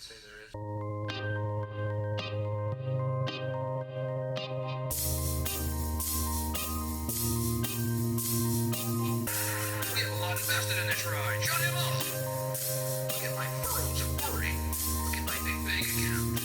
say there is. Get a lot invested in this ride. Shut him up! Look at my furrows of worry. Look at my big bank account.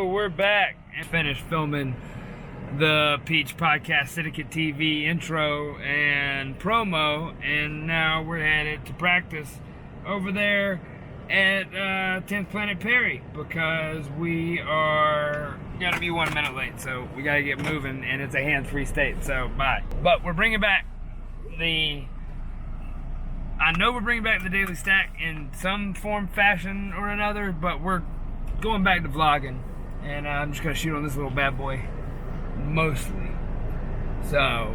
We're back and finished filming the Peach Podcast Syndicate TV intro and promo, and now we're headed to practice over there at 10th Planet Perry because we are gonna be 1 minute late, so we gotta get moving, and it's a hands-free state, so bye. But we're bringing back the Daily Stack in some form, fashion, or another, but we're going back to vlogging. And I'm just going to shoot on this little bad boy, mostly. So,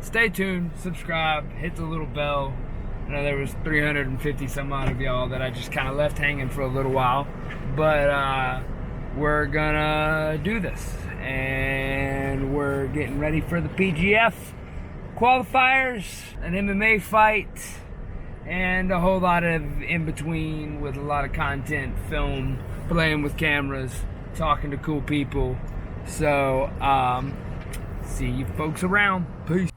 stay tuned, subscribe, hit the little bell. I know there was 350 some odd of y'all that I just kind of left hanging for a little while. But, we're going to do this. And we're getting ready for the PGF qualifiers, an MMA fight, and a whole lot of in-between with a lot of content, film, playing with cameras, talking to cool people. So, see you folks around. Peace.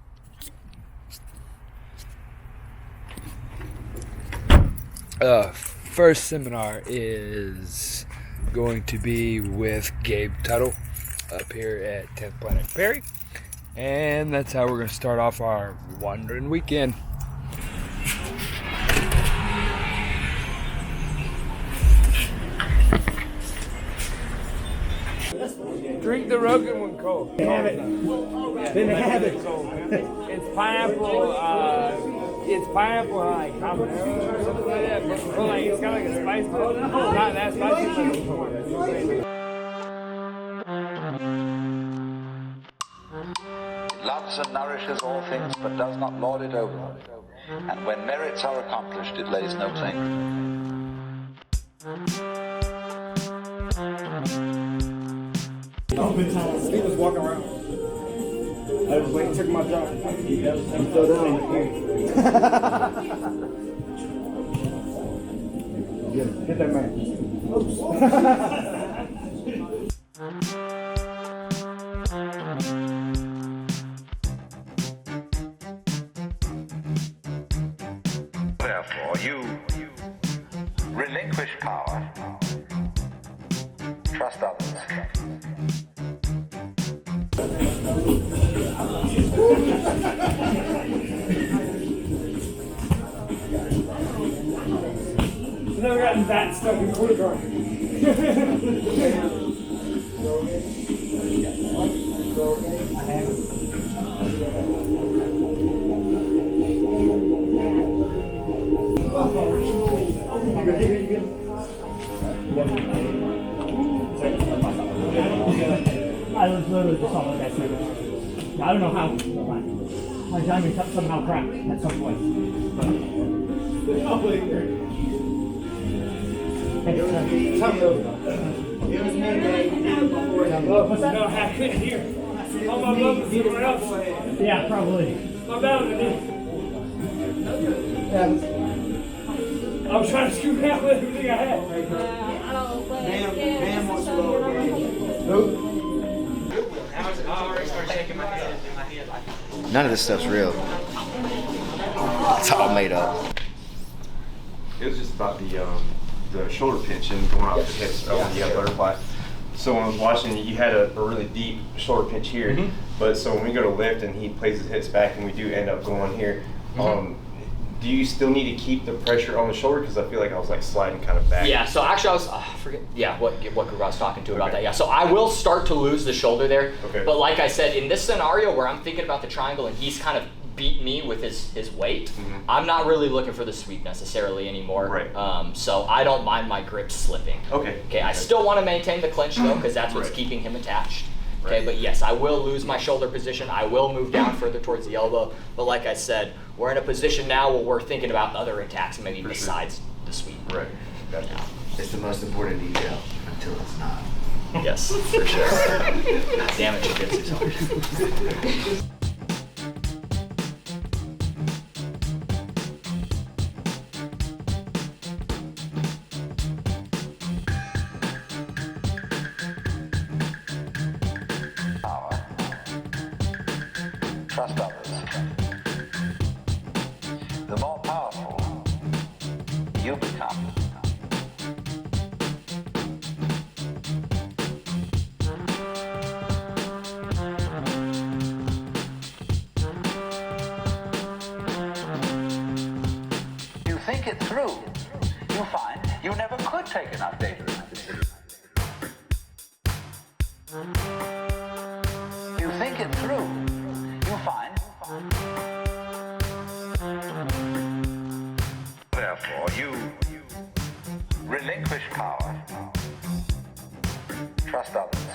First seminar is going to be with Gabe Tuttle up here at 10th Planet Perry. And that's how we're going to start off our wandering weekend. Drink the Rogan one cold. They have it. Then they have it. It's pineapple. It's pineapple like habanero or something like that. But like it's got like a spice to it. It's not that spicy. It loves and nourishes all things, but does not lord it over. And when merits are accomplished, it lays no claim. He was walking around. I was waiting, took my job. I'm so down. Hit that man. Therefore, you relinquish power, trust others. I've never gotten that stuck in quarter guard. I was literally just on that second. I don't know how. My diamond somehow cracked at some point. Yeah, probably. I was trying to scoop out with everything I had. Bam wants to go over. None of this stuff's real. It's all made up. It was just about the shoulder pinch and going off the hips over the butterfly. So when I was watching, you had a really deep shoulder pinch here. But so when we go to lift and he plays his hips back and we do end up going here, do you still need to keep the pressure on the shoulder? Because I feel like I was like sliding kind of back. Yeah, so actually I was, what group I was talking to about that. Yeah, so I will start to lose the shoulder there. Okay. But like I said, in this scenario where I'm thinking about the triangle and he's kind of beat me with his weight, I'm not really looking for the sweep necessarily anymore. Right. So I don't mind my grip slipping. Okay. Okay, I still want to maintain the clinch though, because that's what's keeping him attached. Okay, Right. but yes, I will lose my shoulder position. I will move down further towards the elbow. But like I said, we're in a position now where we're thinking about other attacks, maybe besides the sweep. Right. Gotcha. Yeah. It's the most important detail until it's not. Yes, for sure. Damn it, jiu-jitsu's hard. Trust others. The more powerful you become, you think it through, you find you never could take enough data into consideration. You think it through, you find. Therefore, you relinquish power. Trust others.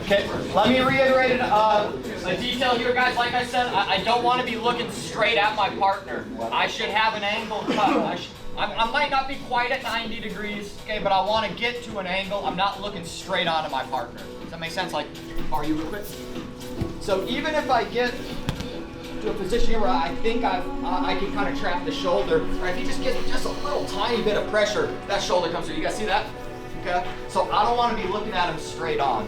Okay, let me reiterate a detail here, guys. Like I said, I don't want to be looking straight at my partner. I should have an angle cut. I might not be quite at 90 degrees, okay, but I want to get to an angle. I'm not looking straight onto my partner. Does that make sense? Like, are you equipped? So even if I get to a position here where I think I can kind of trap the shoulder, or if he just gets just a little tiny bit of pressure, that shoulder comes through. You guys see that? Okay? So I don't want to be looking at him straight on.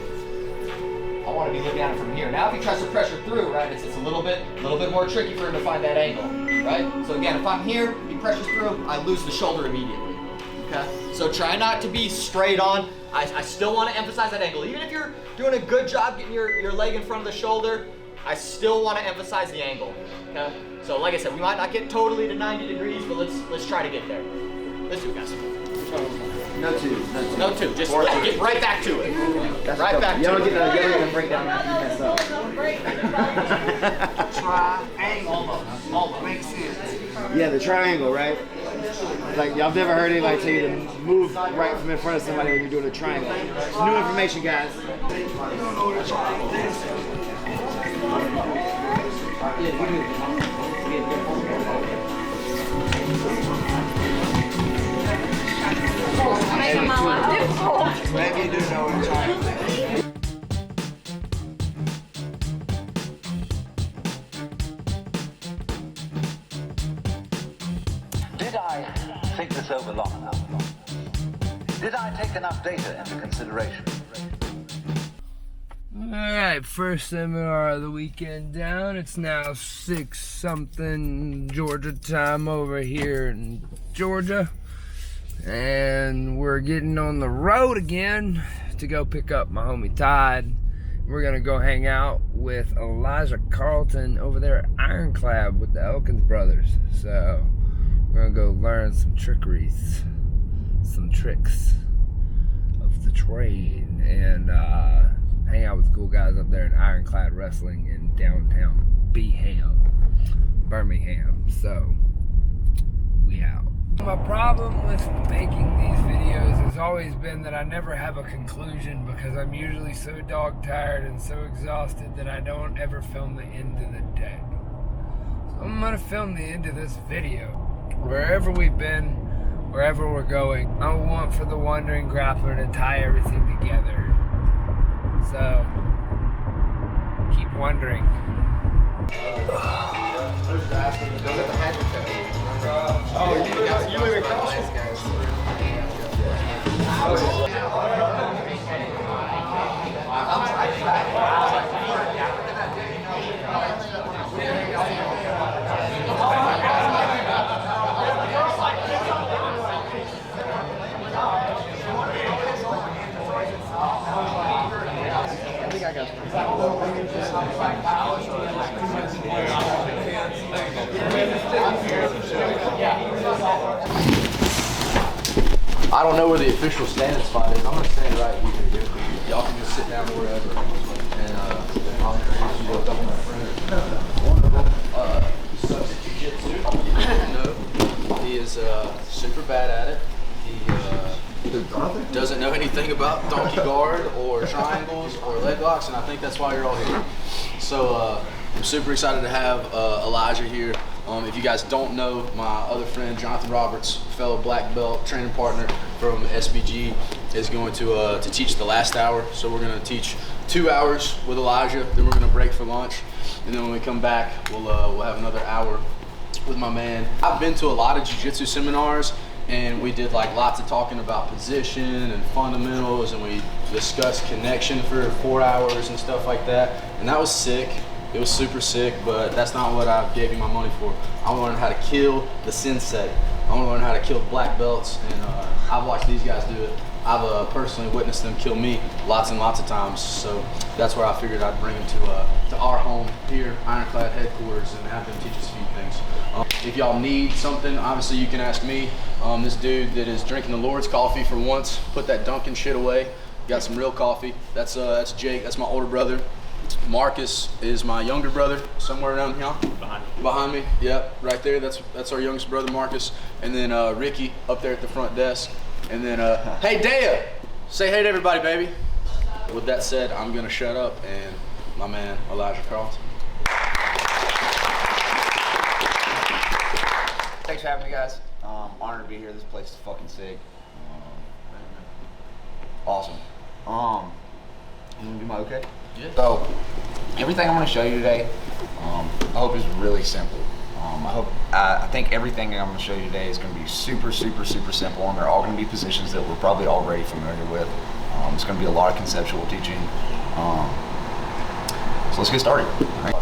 I want to be looking at him from here. Now if he tries to pressure through, right, it's a little bit more tricky for him to find that angle, right? So again, if I'm here, he pressures through, I lose the shoulder immediately, okay? So try not to be straight on. I still want to emphasize that angle. Even if you're doing a good job getting your leg in front of the shoulder, I still want to emphasize the angle, okay? So like I said, we might not get totally to 90 degrees, but let's try to get there. Let's do it, guys. No two. Just get right back to it. Right back to it. You don't get the breakdown after you mess up. Triangle. Almost. Makes sense. Yeah, the triangle, right? Like, y'all never heard anybody tell you to move right from in front of somebody when you're doing a triangle. It's new information, guys. Making my life difficult. Maybe you do know what a triangle is. Did I think this over long enough? Did I take enough data into consideration? Alright, first seminar of the weekend down. It's now 6-something Georgia time over here in Georgia. And we're getting on the road again to go pick up my homie Todd. We're gonna go hang out with Elijah Carlton over there at Ironclad with the Elkins brothers. So we're gonna go learn some trickeries, some tricks of the trade, and hang out with the cool guys up there in Ironclad Wrestling in downtown Birmingham. So we out. My problem with making these videos has always been that I never have a conclusion because I'm usually so dog tired and so exhausted that I don't ever film the end of the day. So I'm gonna film the end of this video. Wherever we've been, wherever we're going, I want for the Wandering Grappler to tie everything together. So, keep wondering. I don't know where the official standing spot is. I'm gonna stand right here. Y'all can just sit down wherever. And I'll introduce you to a couple of my friends. One of them sucks at jiu-jitsu. No, he is super bad at it. He doesn't know anything about donkey guard or triangles or leg locks, and I think that's why you're all here. So I'm super excited to have Elijah here. If you guys don't know, my other friend, Jonathan Roberts, fellow black belt training partner from SBG, is going to teach the last hour. So we're going to teach 2 hours with Elijah, then we're going to break for lunch. And then when we come back, we'll have another hour with my man. I've been to a lot of jiu-jitsu seminars, and we did like lots of talking about position and fundamentals, and we discussed connection for 4 hours and stuff like that. And that was sick. It was super sick, but that's not what I gave you my money for. I want to learn how to kill the sensei. I want to learn how to kill black belts, and I've watched these guys do it. I've personally witnessed them kill me lots and lots of times, so that's where I figured I'd bring them to our home here, Ironclad headquarters, and have them teach us a few things. If y'all need something, obviously you can ask me. This dude that is drinking the Lord's coffee for once, put that Dunkin' shit away, got some real coffee. That's Jake, that's my older brother. Marcus is my younger brother, somewhere around here. Behind me, yep, right there. That's our youngest brother, Marcus. And then Ricky up there at the front desk. And then, hey, Dea, say hey to everybody, baby. With that said, I'm gonna shut up, and my man, Elijah Carlton. Thanks for having me, guys. Honored to be here. This place is fucking sick. Awesome. I'm gonna do my okay? Yeah. So, everything I'm gonna show you today, I hope is really simple. I think everything I'm gonna show you today is gonna be super, super, super simple, and they're all gonna be positions that we're probably already familiar with. It's gonna be a lot of conceptual teaching. So let's get started. All right.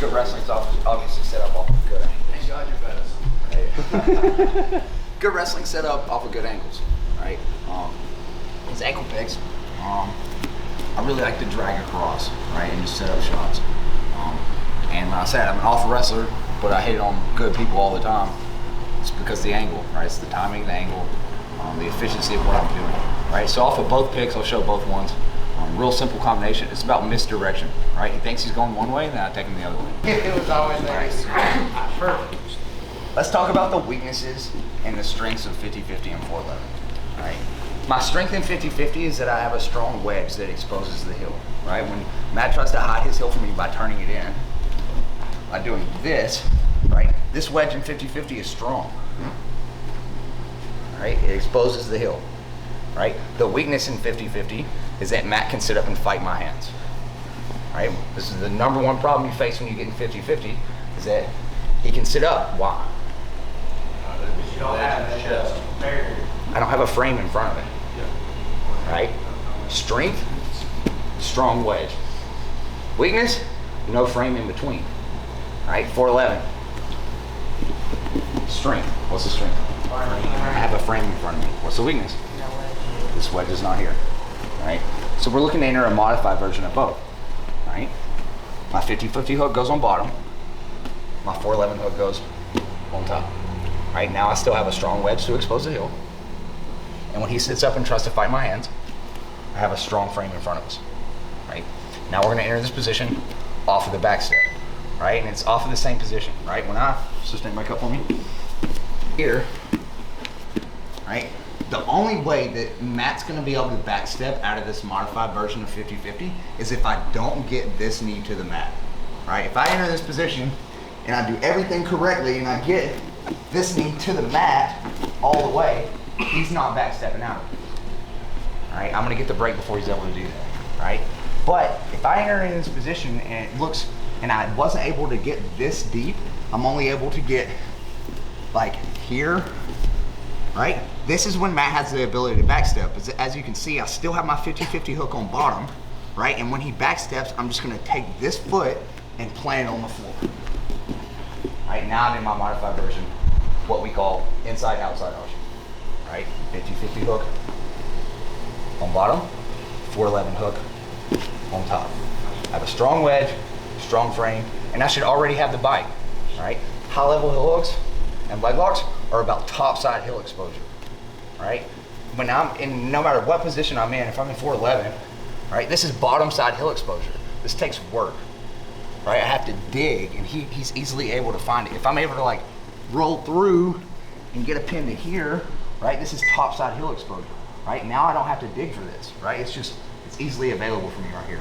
Good wrestling's obviously set up off of good angles. Thank God you're better. Good wrestling set up off of good angles, right? These ankle picks, I really like to drag across, right, and just set up shots. And when I said I'm an awful wrestler, but I hate on good people all the time, it's because of the angle, right? It's the timing, the angle, the efficiency of what I'm doing, right? So off of both picks, I'll show both ones. Real simple combination. It's about misdirection, right? He thinks he's going one way, and then I take him the other way. It was always nice. Perfect. Let's talk about the weaknesses and the strengths of 50-50 and 411, right? My strength in 50-50 is that I have a strong wedge that exposes the heel, right? When Matt tries to hide his heel from me by turning it in, by doing this, right? This wedge in 50-50 is strong, right? It exposes the heel, right? The weakness in 50-50 is that Matt can sit up and fight my hands, right? This is the number one problem you face when you get in 50-50 is that he can sit up. Why? You don't have that chest barrier. I don't have a frame in front of it, right? Strength, strong wedge. Weakness, no frame in between, right? 411. Strength, what's the strength? I have a frame in front of me. What's the weakness? This wedge is not here, right? So we're looking to enter a modified version of both, right? My 50-50 hook goes on bottom. My 411 hook goes on top. Right now I still have a strong wedge to expose the heel. And when he sits up and tries to fight my hands, I have a strong frame in front of us, right? Now we're gonna enter this position off of the back step, right? And it's off of the same position, right? When so stand back up for me. Here, right? The only way that Matt's gonna be able to back step out of this modified version of 50-50 is if I don't get this knee to the mat, right? If I enter this position and I do everything correctly and I get this knee to the mat all the way, he's not backstepping out. All right, I'm gonna get the break before he's able to do that, right? But if I enter in this position and it looks, and I wasn't able to get this deep, I'm only able to get like here, right? This is when Matt has the ability to backstep. As you can see, I still have my 50-50 hook on bottom, right? And when he backsteps, I'm just gonna take this foot and plant it on the floor. Right, now I'm in my modified version, what we call inside-outside option. Right, 50-50 hook on bottom, 411 hook on top. I have a strong wedge, strong frame, and I should already have the bite. Right, high level heel hooks and leg locks are about top side heel exposure. Right, when I'm in, no matter what position I'm in, if I'm in 411, right, this is bottom side hill exposure. This takes work, right? I have to dig, and he's easily able to find it. If I'm able to like roll through and get a pin to here, right, this is top side hill exposure, right? Now I don't have to dig for this, right? It's easily available for me right here,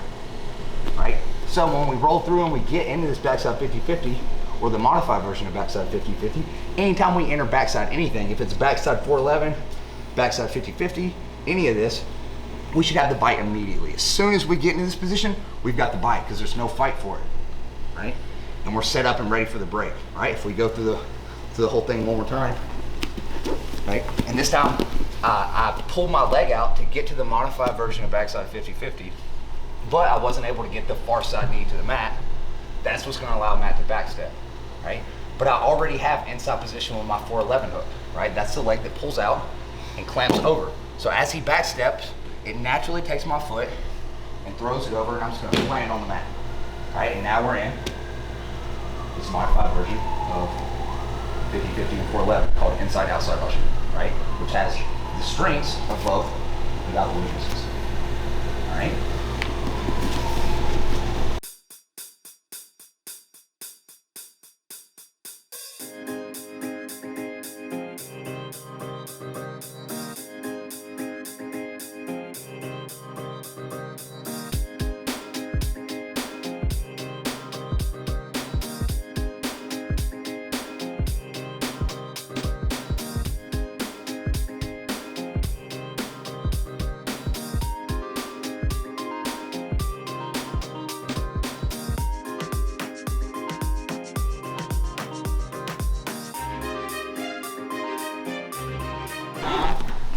right? So when we roll through and we get into this backside 50-50, or the modified version of backside 50-50, anytime we enter backside anything, if it's backside 411, backside 50-50, any of this, we should have the bite immediately. As soon as we get into this position, we've got the bite because there's no fight for it, right? And we're set up and ready for the break, right? If we go through the whole thing one more time, right? And this time, I pulled my leg out to get to the modified version of backside 50-50, but I wasn't able to get the far side knee to the mat. That's what's gonna allow Matt to backstep, right? But I already have inside position with my 411 hook, right? That's the leg that pulls out and clamps over. So as he backsteps, it naturally takes my foot and throws it over, and I'm just gonna plant it on the mat, right? And now we're in this modified version of 50-50 and 411 called inside-outside Russian, right? Which has the strengths of both without the weaknesses, all right?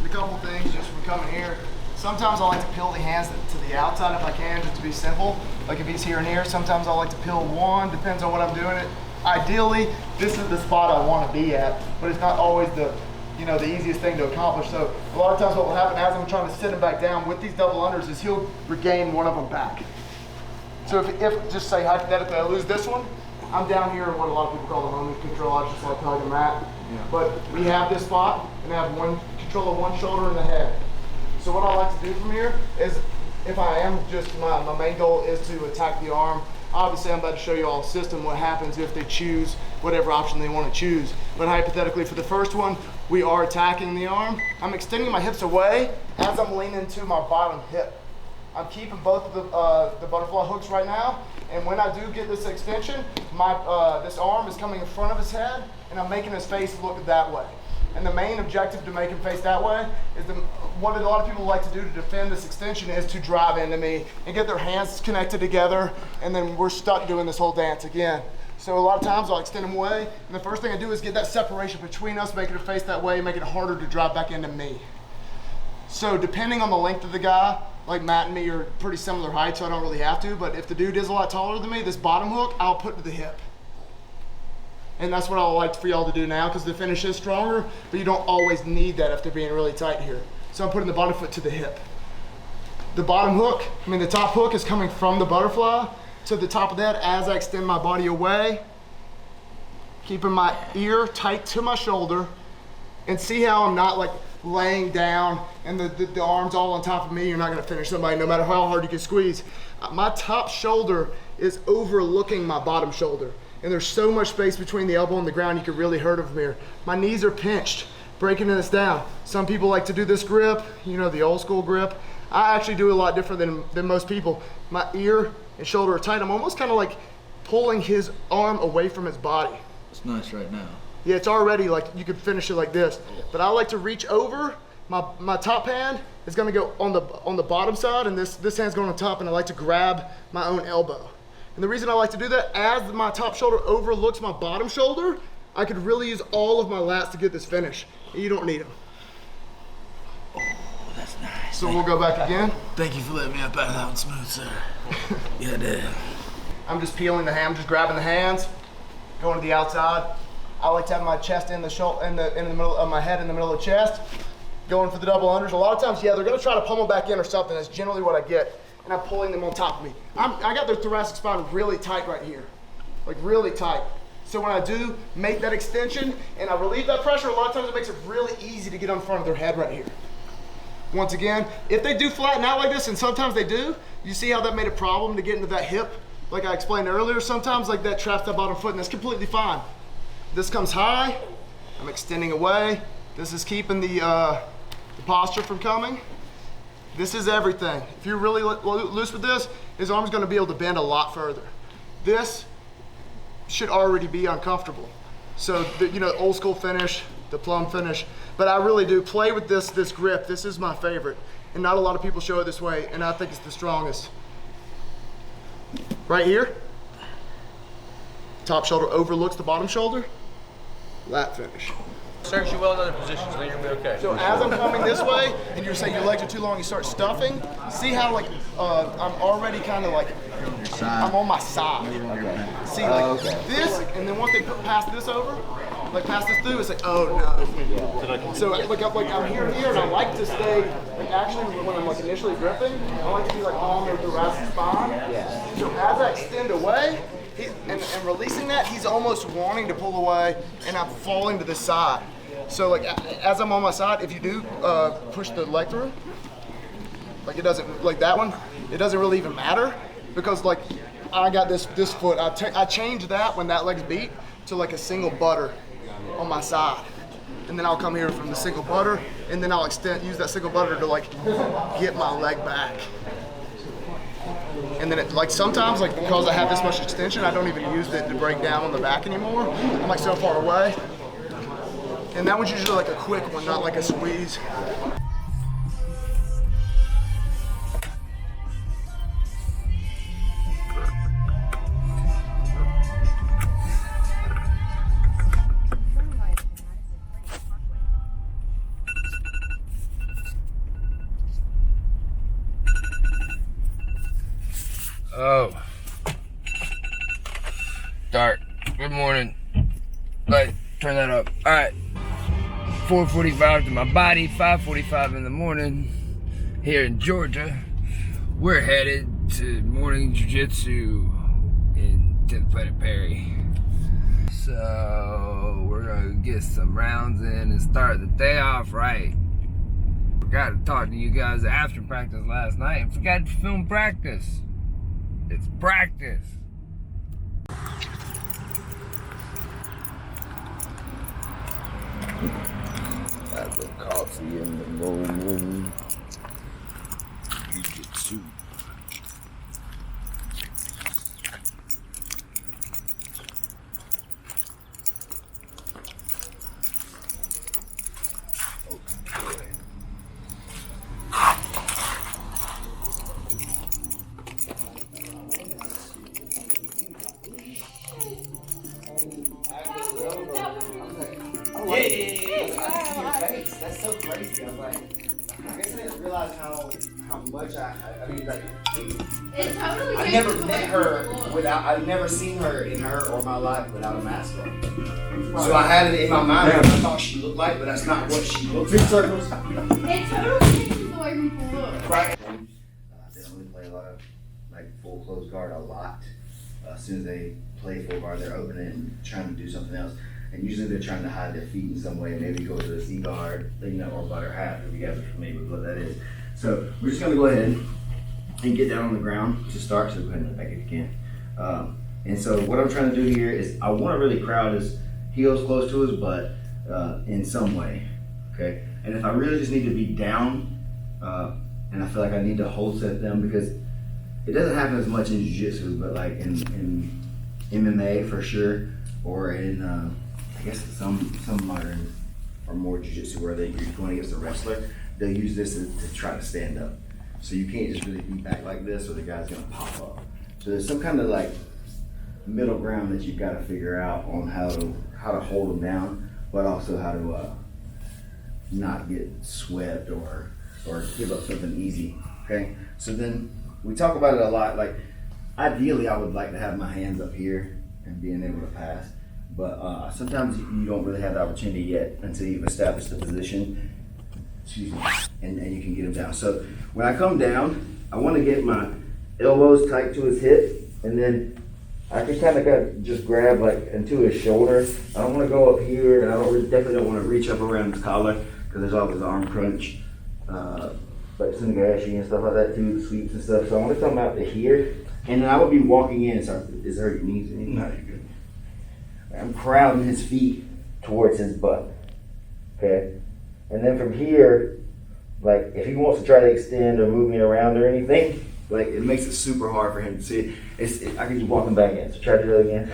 A couple things just from coming here. Sometimes I like to peel the hands to the outside if I can, just to be simple. Like if he's here and here, sometimes I like to peel one, depends on what I'm doing it. Ideally, this is the spot I want to be at, but it's not always the easiest thing to accomplish. So a lot of times what will happen as I'm trying to sit him back down with these double unders is he'll regain one of them back. So if just say hypothetically I lose this one, I'm down here in what a lot of people call the homing control. I just like hugging Matt. But we have this spot and I have control of one shoulder and the head. So what I like to do from here is, if I am just, my main goal is to attack the arm. Obviously I'm about to show you all a system, what happens if they choose whatever option they want to choose. But hypothetically for the first one, we are attacking the arm. I'm extending my hips away as I'm leaning to my bottom hip. I'm keeping both of the butterfly hooks right now, and when I do get this extension, this arm is coming in front of his head, and I'm making his face look that way. And the main objective to make him face that way is what a lot of people like to do to defend this extension is to drive into me and get their hands connected together, and then we're stuck doing this whole dance again. So a lot of times I'll extend him away, and the first thing I do is get that separation between us, making it face that way, making it harder to drive back into me. So depending on the length of the guy, like Matt and me are pretty similar height, so I don't really have to, but if the dude is a lot taller than me, this bottom hook, I'll put to the hip. And that's what I like for y'all to do now, because the finish is stronger, but you don't always need that if they're being really tight here. So I'm putting the bottom foot to the hip. The bottom hook, the top hook is coming from the butterfly to the top of that as I extend my body away, keeping my ear tight to my shoulder, and see how I'm not like laying down and the arms all on top of me. You're not gonna finish somebody no matter how hard you can squeeze. My top shoulder is overlooking my bottom shoulder, and there's so much space between the elbow and the ground you could really hurt him from here. My knees are pinched, breaking this down. Some people like to do this grip, the old school grip. I actually do it a lot different than most people. My ear and shoulder are tight. I'm almost kind of like pulling his arm away from his body. It's nice right now. Yeah, it's already like you could finish it like this. But I like to reach over. My top hand is gonna go on the bottom side, and this hand's going on top, and I like to grab my own elbow. And the reason I like to do that, as my top shoulder overlooks my bottom shoulder, I could really use all of my lats to get this finish. You don't need them. Oh, that's nice. So we'll go back again. Thank you for letting me up out of that one smooth, sir. Yeah, I did. I'm just peeling the hand, I'm just grabbing the hands, going to the outside. I like to have my chest in the middle of my head, in the middle of the chest, going for the double unders. A lot of times, yeah, they're gonna try to pummel back in or something. That's generally what I get. And I'm pulling them on top of me. I got their thoracic spine really tight right here, like really tight. So when I do make that extension and I relieve that pressure, a lot of times it makes it really easy to get on front of their head right here. Once again, if they do flatten out like this, and sometimes they do, you see how that made a problem to get into that hip? Like I explained earlier, sometimes like that traps that bottom foot, and that's completely fine. This comes high, I'm extending away. This is keeping the posture from coming. This is everything. If you're really loose with this, his arm's gonna be able to bend a lot further. This should already be uncomfortable. So, you know, old school finish, the plum finish, but I really do play with this grip. This is my favorite, and not a lot of people show it this way, and I think it's the strongest. Right here, top shoulder overlooks the bottom shoulder, lat finish. Serves you well in other positions, then you'll be okay. So as I'm coming this way, and you're saying your legs are too long, you start stuffing, see how like, I'm already kind of like, I'm on my side. See, like this, and then once they pass this over, like pass this through, it's like, oh no. So like I'm here, and I like to stay, like actually when I'm like initially gripping, I like to be like on the thoracic spine. So as I extend away, and releasing that, he's almost wanting to pull away, and I'm falling to the side. So like as I'm on my side, if you do push the leg through, like it doesn't, like that one, it doesn't really even matter, because like I got this foot, I changed that when that leg's beat to like a single butter on my side. And then I'll come here from the single butter, and then I'll use that single butter to like get my leg back. And then it, like sometimes, like because I have this much extension, I don't even use it to break down on the back anymore. I'm like so far away. And that one's usually like a quick one, not like a squeeze. Oh. Dark. Good morning. Light, turn that up. Alright. 4:45 to my body, 5:45 in the morning here in Georgia. We're headed to morning jiu-jitsu in 10th Planet Perry. So we're gonna get some rounds in and start the day off right. Forgot to talk to you guys after practice last night and forgot to film practice. It's practice. Have the coffee in the morning. Jiu-jitsu. That's so crazy. I was like, I guess I didn't realize how much I mean, like, I never met her without, I've never seen her in her or my life without a mask on. So I had it in my mind what I thought she looked like, but that's not what she looks like. It totally changes the way people look. Right. They only play a lot of like full close guard a lot. As soon as they play full guard, they're opening and trying to do something else. And usually they're trying to hide their feet in some way, maybe go to a C guard, you know, or butter half, if you guys are familiar with what that is. So we're just gonna go ahead and get down on the ground to start. So go ahead and look back if you can. And so what I'm trying to do here is I want to really crowd his heels close to his butt in some way, okay? And if I really just need to be down, and I feel like I need to hold set them, because it doesn't happen as much in jiu-jitsu, but like in MMA for sure, or in I guess some modern or more jiu-jitsu where you're going against a wrestler, they'll use this to try to stand up. So you can't just really be back like this or the guy's gonna pop up. So there's some kind of like middle ground that you've got to figure out on how to hold them down, but also how to not get swept or give up something easy, okay? So then we talk about it a lot, like ideally I would like to have my hands up here and being able to pass. But sometimes you don't really have the opportunity yet until you've established the position, excuse me, and you can get him down. So when I come down, I want to get my elbows tight to his hip, and then I can kind of just grab like into his shoulder. I don't want to go up here, and I definitely don't want to reach up around his collar, because there's always arm crunch Like some Sunagashi and stuff like that too, the sweeps and stuff. So I want to come out to here, and then I would be walking in and start. Is there your knees? No, you're good. I'm crowding his feet towards his butt. Okay, and then from here, like if he wants to try to extend or move me around or anything, like it makes it super hard for him to see. I can just walk him back in. So try to do it again.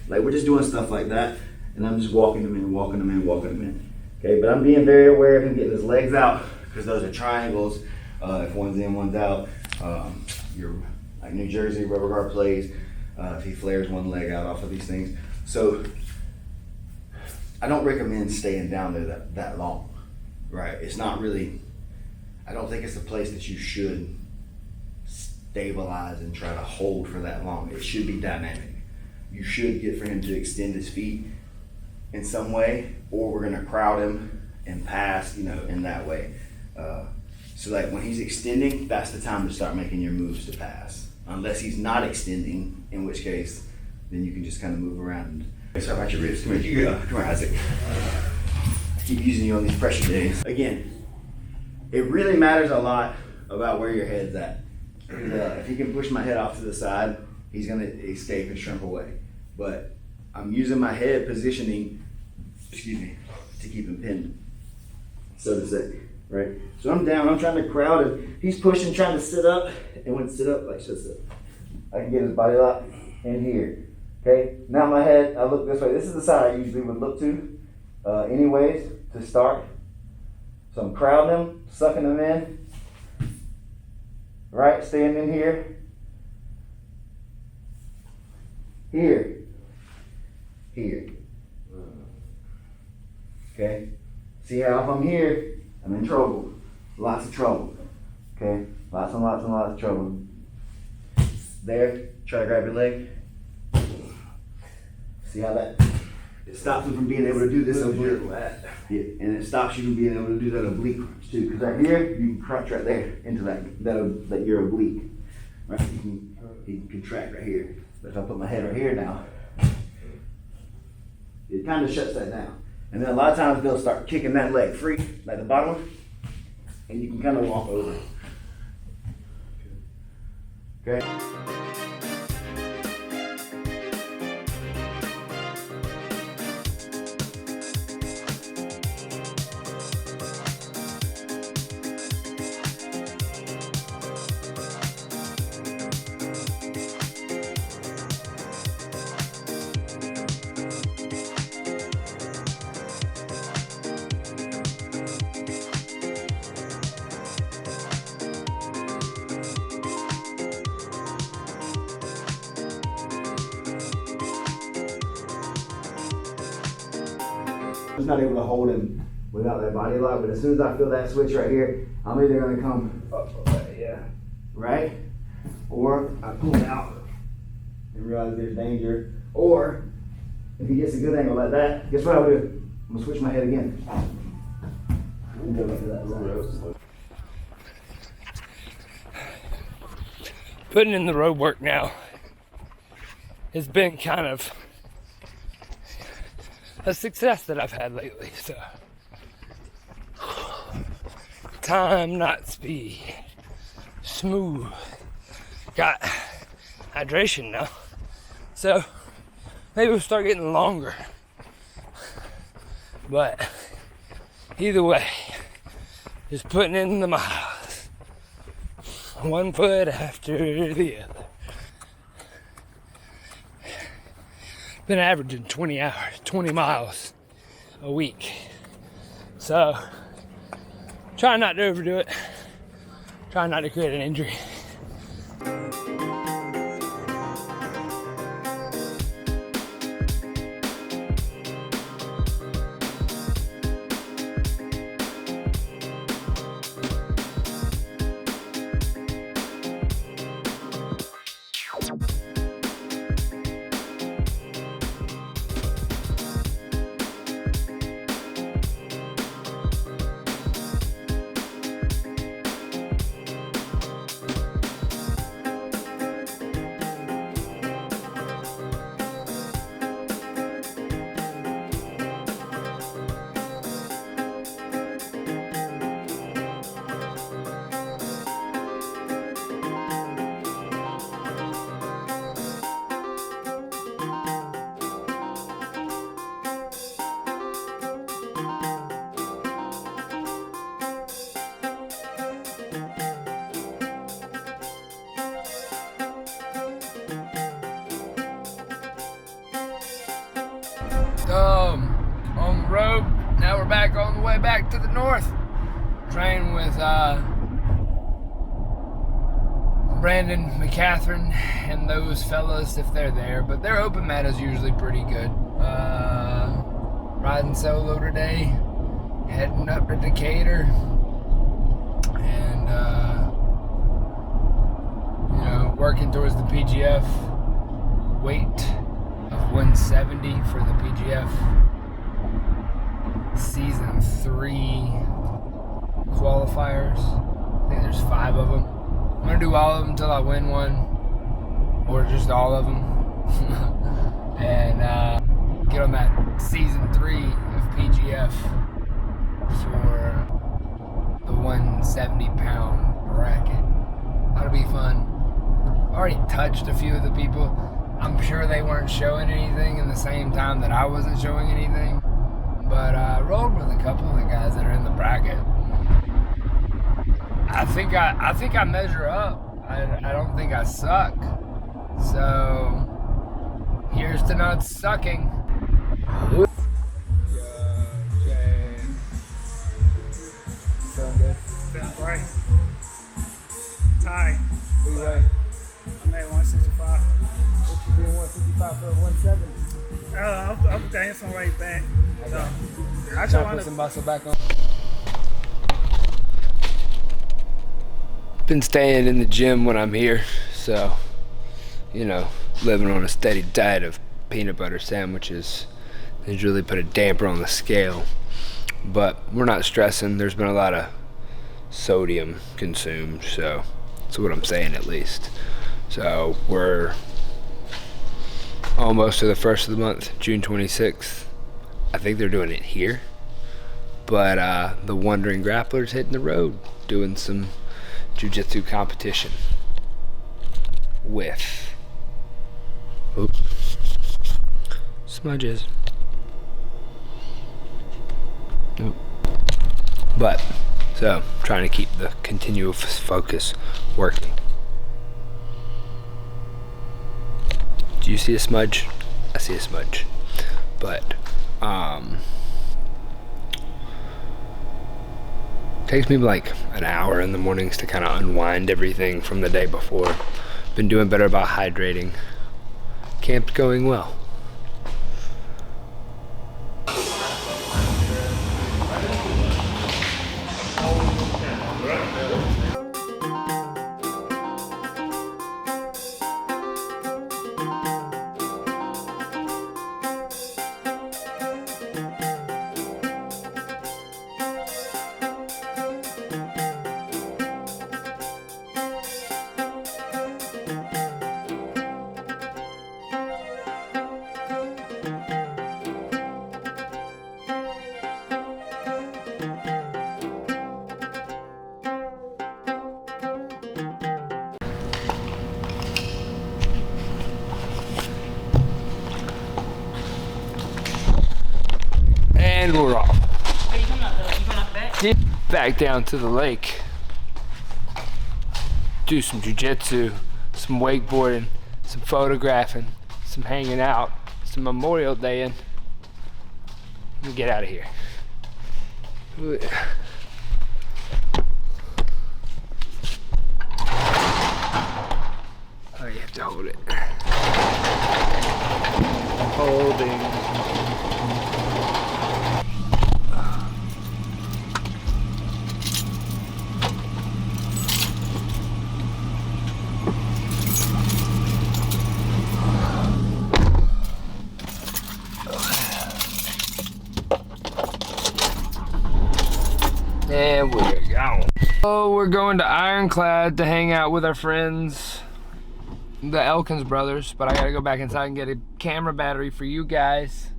Like we're just doing stuff like that, and I'm just walking him in, walking him in, walking him in. Okay, but I'm being very aware of him getting his legs out because those are triangles. If one's in, one's out. Your like New Jersey rubber guard plays. If he flares one leg out off of these things, so I don't recommend staying down there that long. Right? It's not really. I don't think it's a place that you should stabilize and try to hold for that long. It should be dynamic. You should get for him to extend his feet in some way, or we're gonna crowd him and pass, in that way. So like when he's extending, that's the time to start making your moves to pass. Unless he's not extending, in which case, then you can just kind of move around. Sorry about your ribs. Come here, come here, Isaac. I keep using you on these pressure days. Again, it really matters a lot about where your head's at. If he can push my head off to the side, he's gonna escape and shrimp away. But I'm using my head positioning, to keep him pinned, so to say, right? So I'm down, I'm trying to crowd him. He's pushing, trying to sit up, and when sit up, like sit up, I can get his body lock in here. Okay, now my head, I look this way. This is the side I usually would look to, anyways, to start. So I'm crowding him, sucking him in, right? Staying in here. Here. Okay? See how if I'm here, I'm in trouble. Lots of trouble. Okay? Lots and lots and lots of trouble. There, try to grab your leg. See how that, it stops him from being able to do this oblique. Yeah, and it stops you from being able to do that oblique crunch too. Because right here, you can crunch right there into that your oblique. Right? He can contract right here. But if I put my head right here now, it kind of shuts that down. And then a lot of times they'll start kicking that leg free, like the bottom one, and you can kind of walk over. Okay? I'm not able to hold him without that body lock, but as soon as I feel that switch right here, I'm either gonna come up, right? Or I pull it out and realize there's danger. Or if he gets a good angle like that, guess what I'll do? I'm gonna switch my head again. And go back to that side. Putting in the road work now has been kind of a success that I've had lately. So time, not speed. Smooth. Got hydration now. So maybe we'll start getting longer. But either way, just putting in the miles. One foot after the other. Been averaging 20 hours, 20 miles a week. So, try not to overdo it. Try not to create an injury. the way back to the north. Train with Brandon, McCatherine, and those fellas if they're there. But their open mat is usually pretty good. Riding solo today, heading up to Decatur, and you know, working towards the PGF weight of 170 for the PGF season 3 qualifiers. I think there's 5 of them. I'm gonna do all of them until I win one, or just all of them, and get on that season 3 of PGF for the 170-pound bracket. That'll be fun. I already touched a few of the people. I'm sure they weren't showing anything in the same time that I wasn't showing anything, but I rolled with a couple of the guys that are in the bracket. I think I measure up. I don't think I suck. So here's to not sucking. Feeling good? Feeling great. Ty. Who you weigh? I'm at 165. What you doing 155 for 170? I'm dancing way back. So, I just Try to want put to some muscle back on. Been staying in the gym when I'm here, so, you know, living on a steady diet of peanut butter sandwiches has really put a damper on the scale. But we're not stressing. There's been a lot of sodium consumed, so that's what I'm saying at least. So we're almost to the first of the month, June 26th. I think they're doing it here, but the Wandering Grappler's hitting the road doing some jiu-jitsu competition with smudges. Nope. But so trying to keep the continuous focus working. Do you see a smudge? I see a smudge. But takes me like an hour in the mornings to kind of unwind everything from the day before. Been doing better about hydrating. Camp's going well. And we're off. Are you coming up back? Back down to the lake. Do some jiu-jitsu, some wakeboarding, some photographing, some hanging out, some Memorial Day in. Let me get out of here. Oh, you have to hold it. Holding. And we're going. Oh, we're going to Ironclad to hang out with our friends, the Elkins brothers, but I gotta go back inside and get a camera battery for you guys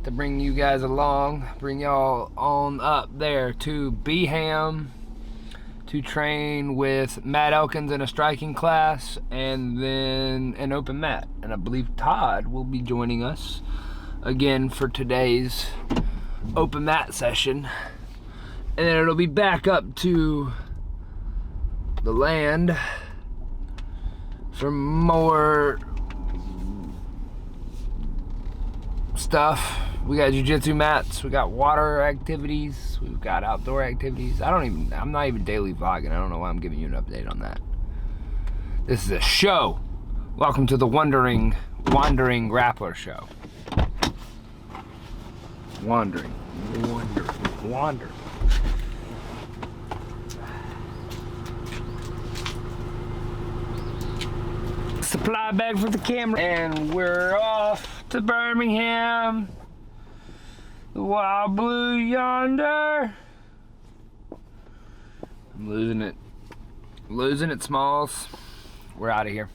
to bring you guys along, bring y'all on up there to Beham to train with Matt Elkins in a striking class and then an open mat. And I believe Todd will be joining us again for today's open mat session. And then it'll be back up to the land for more stuff We got jiu-jitsu mats, we got water activities, we've got outdoor activities. I'm not even daily vlogging. I don't know why I'm giving you an update on that. This is a show. Welcome to the Wandering Grappler show. Wandering. Supply bag for the camera. And we're off to Birmingham. The wild blue yonder. I'm losing it. Losing it, Smalls. We're out of here.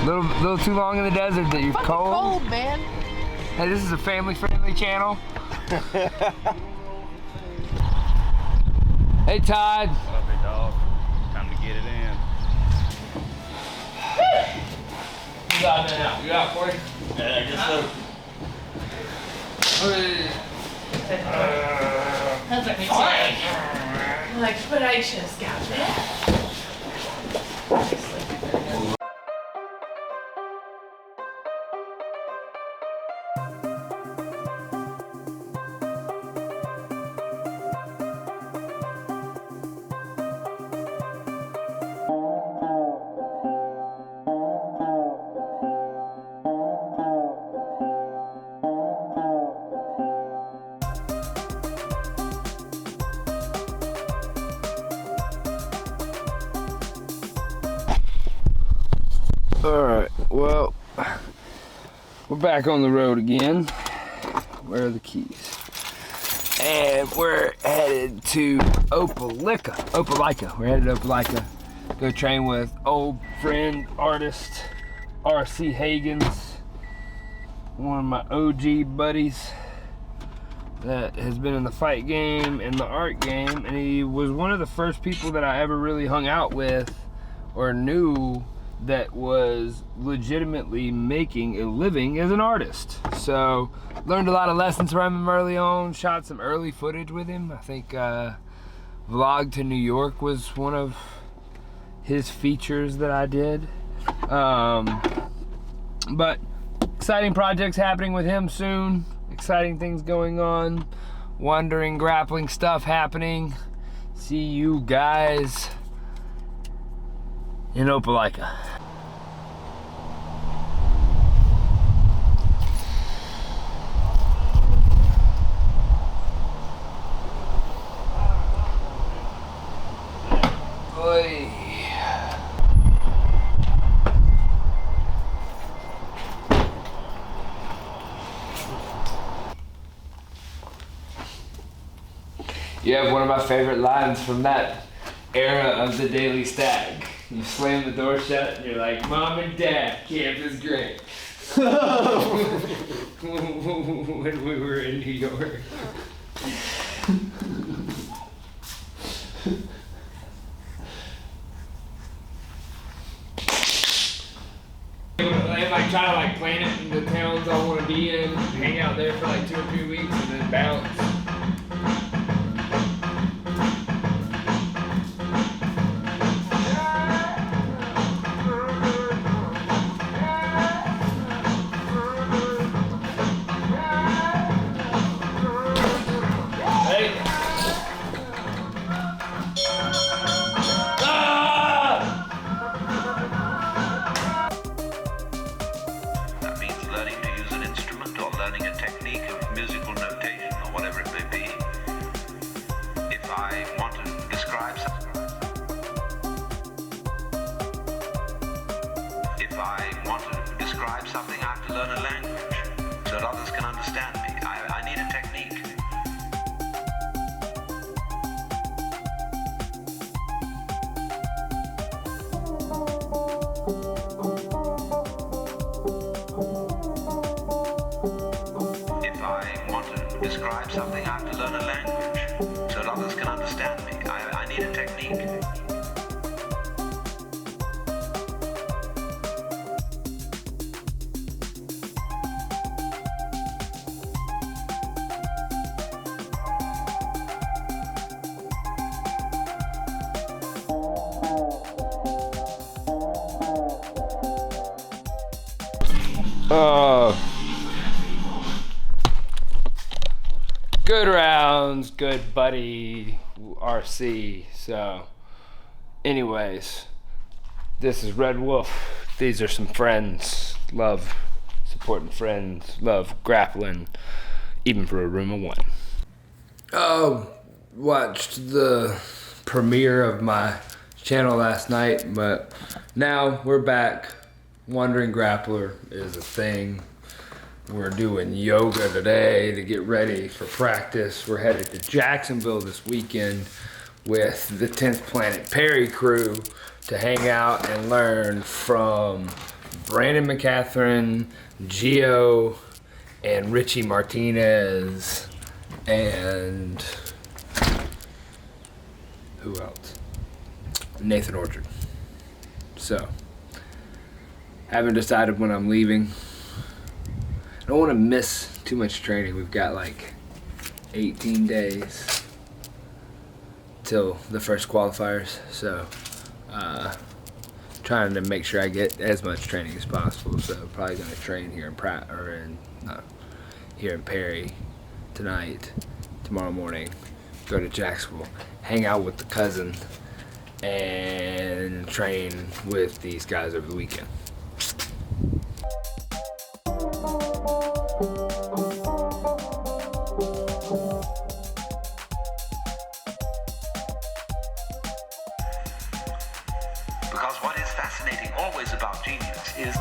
Little too long in the desert that you're cold, man. Hey, this is a family-friendly channel. Hey, Todd. What up, big dog? Time to get it in. You got that out. You got it, Corey? Yeah, I guess so. That took me too. Like, but I just got that. Alright, well, we're back on the road again. Where are the keys? And we're headed to Opelika. We're headed to Opelika. Go train with old friend, artist, R.C. Hagens. One of my OG buddies that has been in the fight game and the art game. And he was one of the first people that I ever really hung out with or knew that was legitimately making a living as an artist. So learned a lot of lessons from him early on, shot some early footage with him. I think Vlog to New York was one of his features that I did. But exciting projects happening with him soon. Exciting things going on. Wandering grappling stuff happening. See you guys in Opelika. Oy. You have one of my favorite lines from that era of the Daily Stag. You slam the door shut and you're like, Mom and Dad, camp is great. When we were in New York. They like try to like plan it in the towns I want to be in, hang out there for like 2 or 3 weeks and then bounce. That means learning to use an instrument or learning a technique of musical notation or whatever it may be. If I want to describe something, I have to learn a language so that others can understand me. I need a technique. If I want to describe something, I have to learn a language so that others can understand me. I need a technique. Good rounds, good buddy, RC. So, anyways, this is Red Wolf. These are some friends. Love supporting friends. Love grappling, even for a room of one. Oh, watched the premiere of my channel last night, but now we're back. Wandering Grappler is a thing. We're doing yoga today to get ready for practice. We're headed to Jacksonville this weekend with the 10th Planet Perry crew to hang out and learn from Brandon McCatherine, Gio, and Richie Martinez, and who else? Nathan Orchard. So, haven't decided when I'm leaving. I don't want to miss too much training. We've got like 18 days till the first qualifiers, so trying to make sure I get as much training as possible. So probably going to train here in here in Perry tonight, tomorrow morning, go to Jacksonville, hang out with the cousin, and train with these guys over the weekend. Because what is fascinating always about genius is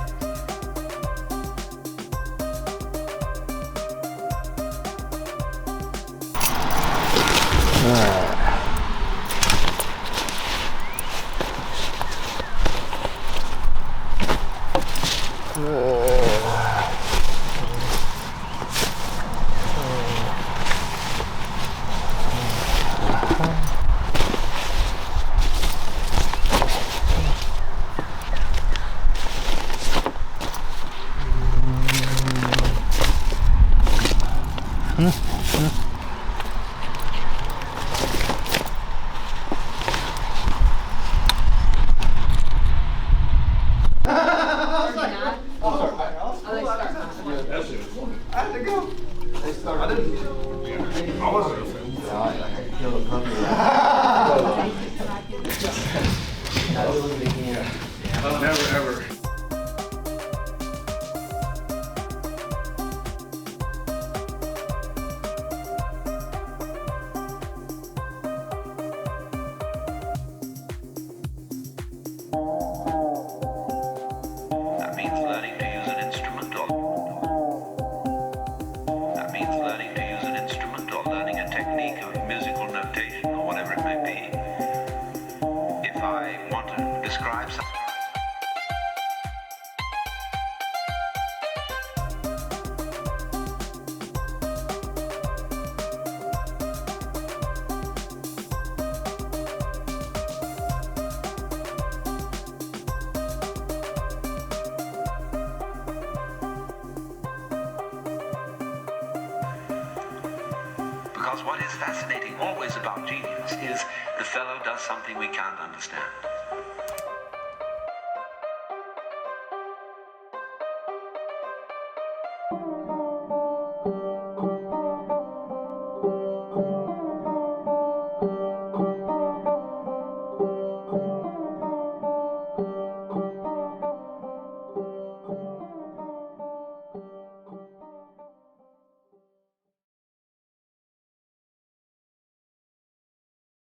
Never ever. that means learning to use an instrument or learning a technique of musical notation or whatever it may be. If I want to describe something, because what is fascinating always about genius is the fellow does something we can't understand.